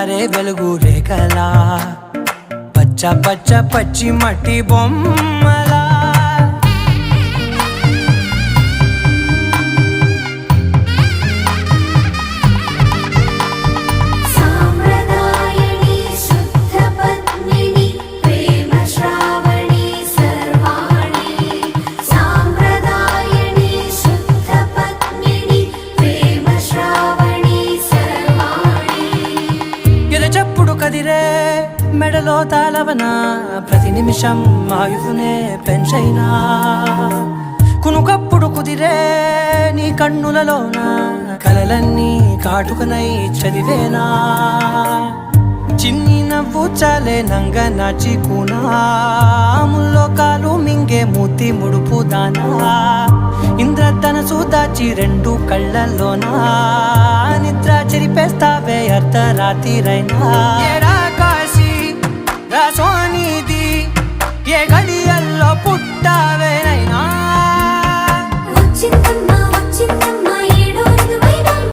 జారే వెలుగు రేఖలా పచ్చ పచ్చ పచ్చి మట్టి బొమ్మలా చెప్పుడు కదిరే మెడలో తాళవన ప్రతి నిమిషం ఆయుధునే పెంచైనా కునుకప్పుడు కుదిరే నీ కన్నులలోన కలలన్నీ కాటుకనై చదివేనా చిన్ని నవ్వు చాలే నంగ నాచి కూనాముల్లో కాలు మింగే మూతి ముడుపు దానా ఇంద్రధనసు దాచి రెండు కళ్ళల్లోనా నిద్ర చెరిపేస్తావే అర్ధరాత్రిరైనా కాశీ రాసోనిది